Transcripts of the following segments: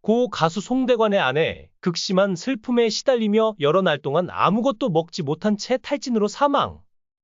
고 가수 송대관의 아내 극심한 슬픔에 시달리며 여러 날 동안 아무것도 먹지 못한 채 탈진으로 사망.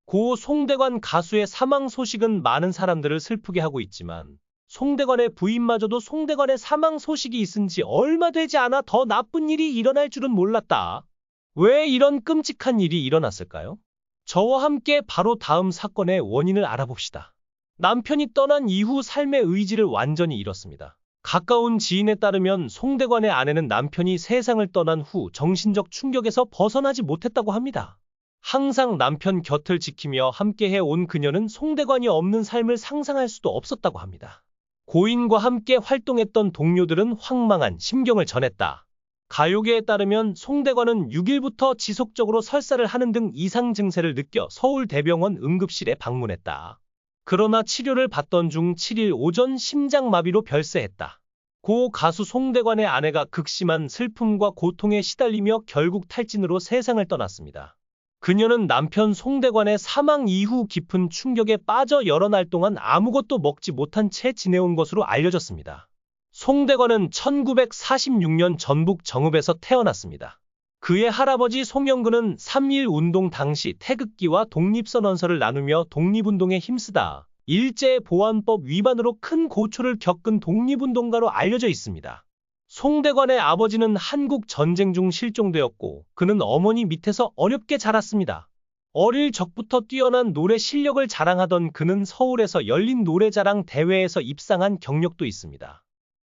고 송대관 가수의 사망 소식은 많은 사람들을 슬프게 하고 있지만 송대관의 부인마저도 송대관의 사망 소식이 있은 지 얼마 되지 않아 더 나쁜 일이 일어날 줄은 몰랐다. 왜 이런 끔찍한 일이 일어났을까요? 저와 함께 바로 다음 사건의 원인을 알아봅시다. 남편이 떠난 이후 삶의 의지를 완전히 잃었습니다. 가까운 지인에 따르면 송대관의 아내는 남편이 세상을 떠난 후 정신적 충격에서 벗어나지 못했다고 합니다. 항상 남편 곁을 지키며 함께해 온 그녀는 송대관이 없는 삶을 상상할 수도 없었다고 합니다. 고인과 함께 활동했던 동료들은 황망한 심경을 전했다. 가요계에 따르면 송대관은 6일부터 지속적으로 설사를 하는 등 이상 증세를 느껴 서울대병원 응급실에 방문했다. 그러나 치료를 받던 중 7일 오전 심장마비로 별세했다. 고 가수 송대관의 아내가 극심한 슬픔과 고통에 시달리며 결국 탈진으로 세상을 떠났습니다. 그녀는 남편 송대관의 사망 이후 깊은 충격에 빠져 여러 날 동안 아무것도 먹지 못한 채 지내온 것으로 알려졌습니다. 송대관은 1946년 전북 정읍에서 태어났습니다. 그의 할아버지 송영근은 3.1운동 당시 태극기와 독립선언서를 나누며 독립운동에 힘쓰다 일제보안법 위반으로 큰 고초를 겪은 독립운동가로 알려져 있습니다. 송대관의 아버지는 한국 전쟁 중 실종되었고 그는 어머니 밑에서 어렵게 자랐습니다. 어릴 적부터 뛰어난 노래 실력을 자랑하던 그는 서울에서 열린 노래자랑 대회에서 입상한 경력도 있습니다.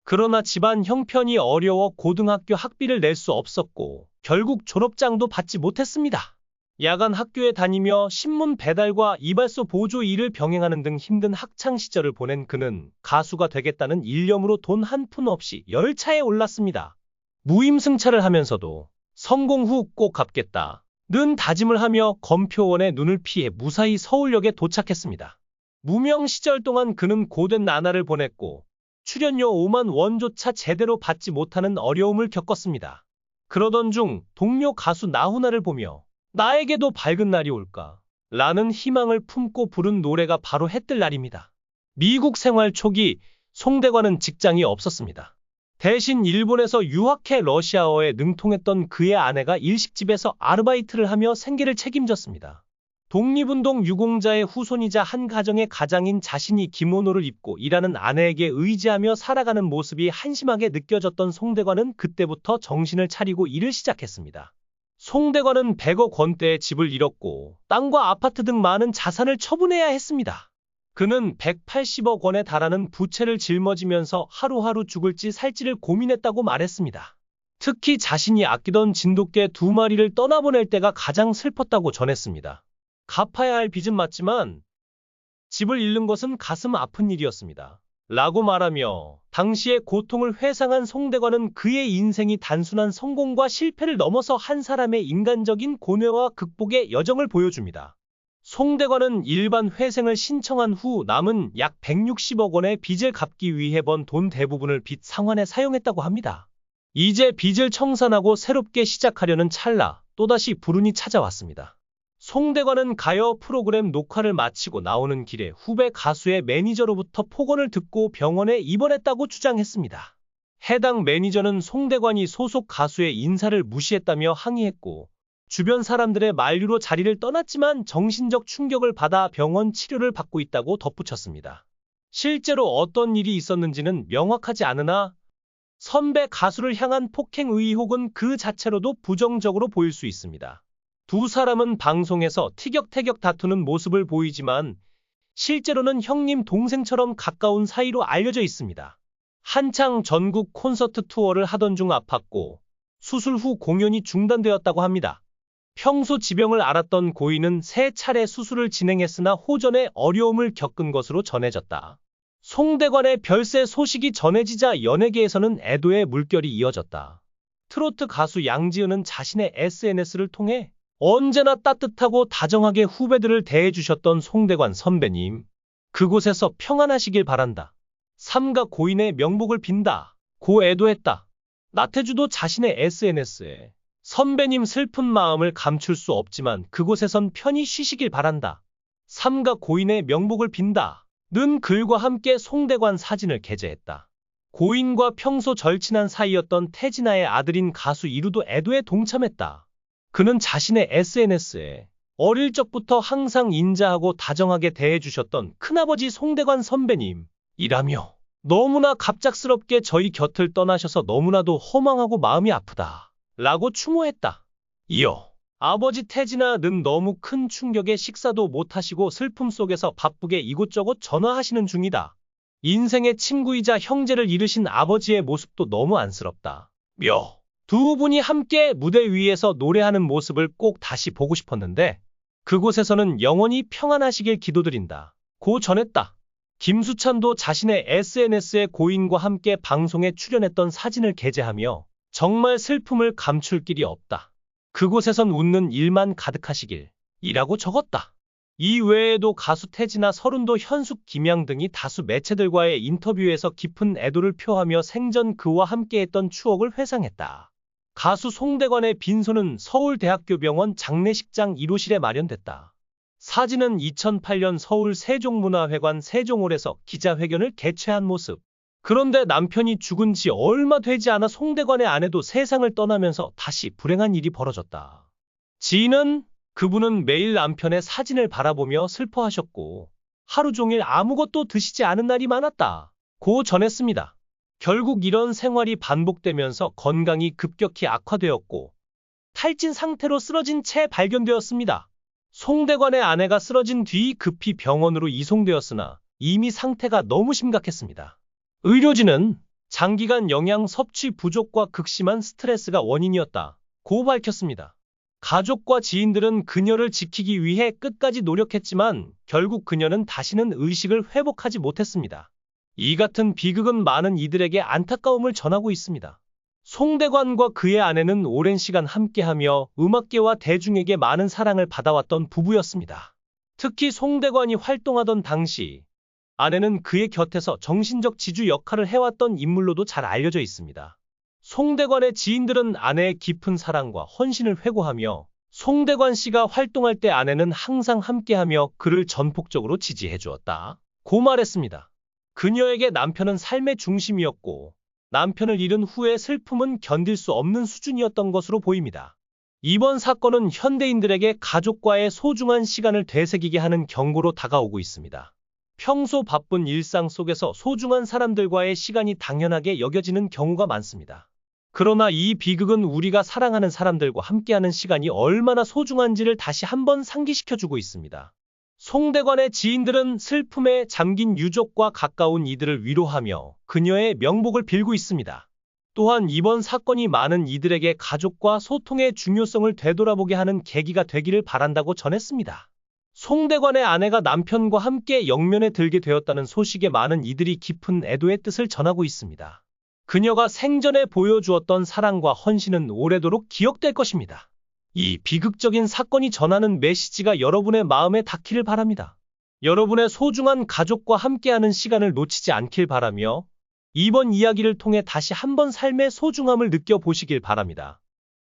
그러나 집안 형편이 어려워 고등학교 학비를 낼 수 없었고 결국 졸업장도 받지 못했습니다. 야간 학교에 다니며 신문 배달과 이발소 보조 일을 병행하는 등 힘든 학창 시절을 보낸 그는 가수가 되겠다는 일념으로 돈 한 푼 없이 열차에 올랐습니다. 무임승차를 하면서도 성공 후 꼭 갚겠다는 다짐을 하며 검표원의 눈을 피해 무사히 서울역에 도착했습니다. 무명 시절 동안 그는 고된 나날을 보냈고 출연료 5만 원조차 제대로 받지 못하는 어려움을 겪었습니다. 그러던 중 동료 가수 나훈아를 보며 나에게도 밝은 날이 올까? 라는 희망을 품고 부른 노래가 바로 해뜰 날입니다. 미국 생활 초기 송대관은 직장이 없었습니다. 대신 일본에서 유학해 러시아어에 능통했던 그의 아내가 일식집에서 아르바이트를 하며 생계를 책임졌습니다. 독립운동 유공자의 후손이자 한 가정의 가장인 자신이 기모노를 입고 일하는 아내에게 의지하며 살아가는 모습이 한심하게 느껴졌던 송대관은 그때부터 정신을 차리고 일을 시작했습니다. 송대관은 100억 원대의 집을 잃었고 땅과 아파트 등 많은 자산을 처분해야 했습니다. 그는 180억 원에 달하는 부채를 짊어지면서 하루하루 죽을지 살지를 고민했다고 말했습니다. 특히 자신이 아끼던 진돗개 2마리를 떠나보낼 때가 가장 슬펐다고 전했습니다. 갚아야 할 빚은 맞지만 집을 잃는 것은 가슴 아픈 일이었습니다. 라고 말하며 당시의 고통을 회상한 송대관은 그의 인생이 단순한 성공과 실패를 넘어서 한 사람의 인간적인 고뇌와 극복의 여정을 보여줍니다. 송대관은 일반 회생을 신청한 후 남은 약 160억 원의 빚을 갚기 위해 번 돈 대부분을 빚 상환에 사용했다고 합니다. 이제 빚을 청산하고 새롭게 시작하려는 찰나 또다시 불운이 찾아왔습니다. 송대관은 가요 프로그램 녹화를 마치고 나오는 길에 후배 가수의 매니저로부터 폭언을 듣고 병원에 입원했다고 주장했습니다. 해당 매니저는 송대관이 소속 가수의 인사를 무시했다며 항의했고 주변 사람들의 만류로 자리를 떠났지만 정신적 충격을 받아 병원 치료를 받고 있다고 덧붙였습니다. 실제로 어떤 일이 있었는지는 명확하지 않으나 선배 가수를 향한 폭행 의혹은 그 자체로도 부정적으로 보일 수 있습니다. 두 사람은 방송에서 티격태격 다투는 모습을 보이지만 실제로는 형님 동생처럼 가까운 사이로 알려져 있습니다. 한창 전국 콘서트 투어를 하던 중 아팠고 수술 후 공연이 중단되었다고 합니다. 평소 지병을 앓았던 고인은 3차례 수술을 진행했으나 호전에 어려움을 겪은 것으로 전해졌다. 송대관의 별세 소식이 전해지자 연예계에서는 애도의 물결이 이어졌다. 트로트 가수 양지은은 자신의 SNS를 통해 언제나 따뜻하고 다정하게 후배들을 대해주셨던 송대관 선배님, 그곳에서 평안하시길 바란다. 삼가 고인의 명복을 빈다. 고 애도했다. 나태주도 자신의 SNS에 선배님 슬픈 마음을 감출 수 없지만 그곳에선 편히 쉬시길 바란다. 삼가 고인의 명복을 빈다. 는 글과 함께 송대관 사진을 게재했다. 고인과 평소 절친한 사이였던 태진아의 아들인 가수 이루도 애도에 동참했다. 그는 자신의 SNS에 어릴 적부터 항상 인자하고 다정하게 대해주셨던 큰아버지 송대관 선배님이라며 너무나 갑작스럽게 저희 곁을 떠나셔서 너무나도 허망하고 마음이 아프다 라고 추모했다. 이어 아버지 태진아는 너무 큰 충격에 식사도 못하시고 슬픔 속에서 바쁘게 이곳저곳 전화하시는 중이다. 인생의 친구이자 형제를 잃으신 아버지의 모습도 너무 안쓰럽다. 두 분이 함께 무대 위에서 노래하는 모습을 꼭 다시 보고 싶었는데 그곳에서는 영원히 평안하시길 기도드린다. 고 전했다. 김수찬도 자신의 SNS에 고인과 함께 방송에 출연했던 사진을 게재하며 정말 슬픔을 감출 길이 없다. 그곳에선 웃는 일만 가득하시길 이라고 적었다. 이 외에도 가수 태진아, 서른도, 현숙, 김양 등이 다수 매체들과의 인터뷰에서 깊은 애도를 표하며 생전 그와 함께했던 추억을 회상했다. 가수 송대관의 빈소는 서울대학교병원 장례식장 1호실에 마련됐다. 사진은 2008년 서울 세종문화회관 세종홀에서 기자회견을 개최한 모습. 그런데 남편이 죽은 지 얼마 되지 않아 송대관의 아내도 세상을 떠나면서 다시 불행한 일이 벌어졌다. 지인은 그분은 매일 남편의 사진을 바라보며 슬퍼하셨고 하루 종일 아무것도 드시지 않은 날이 많았다. 고 전했습니다. 결국 이런 생활이 반복되면서 건강이 급격히 악화되었고 탈진 상태로 쓰러진 채 발견되었습니다. 송대관의 아내가 쓰러진 뒤 급히 병원으로 이송되었으나 이미 상태가 너무 심각했습니다. 의료진은 장기간 영양 섭취 부족과 극심한 스트레스가 원인이었다. 고 밝혔습니다. 가족과 지인들은 그녀를 지키기 위해 끝까지 노력했지만 결국 그녀는 다시는 의식을 회복하지 못했습니다. 이 같은 비극은 많은 이들에게 안타까움을 전하고 있습니다. 송대관과 그의 아내는 오랜 시간 함께하며 음악계와 대중에게 많은 사랑을 받아왔던 부부였습니다. 특히 송대관이 활동하던 당시 아내는 그의 곁에서 정신적 지주 역할을 해왔던 인물로도 잘 알려져 있습니다. 송대관의 지인들은 아내의 깊은 사랑과 헌신을 회고하며 송대관 씨가 활동할 때 아내는 항상 함께하며 그를 전폭적으로 지지해 주었다. 고 말했습니다. 그녀에게 남편은 삶의 중심이었고 남편을 잃은 후의 슬픔은 견딜 수 없는 수준이었던 것으로 보입니다. 이번 사건은 현대인들에게 가족과의 소중한 시간을 되새기게 하는 경고로 다가오고 있습니다. 평소 바쁜 일상 속에서 소중한 사람들과의 시간이 당연하게 여겨지는 경우가 많습니다. 그러나 이 비극은 우리가 사랑하는 사람들과 함께하는 시간이 얼마나 소중한지를 다시 한번 상기시켜주고 있습니다. 송대관의 지인들은 슬픔에 잠긴 유족과 가까운 이들을 위로하며 그녀의 명복을 빌고 있습니다. 또한 이번 사건이 많은 이들에게 가족과 소통의 중요성을 되돌아보게 하는 계기가 되기를 바란다고 전했습니다. 송대관의 아내가 남편과 함께 영면에 들게 되었다는 소식에 많은 이들이 깊은 애도의 뜻을 전하고 있습니다. 그녀가 생전에 보여주었던 사랑과 헌신은 오래도록 기억될 것입니다. 이 비극적인 사건이 전하는 메시지가 여러분의 마음에 닿기를 바랍니다. 여러분의 소중한 가족과 함께하는 시간을 놓치지 않길 바라며 이번 이야기를 통해 다시 한번 삶의 소중함을 느껴보시길 바랍니다.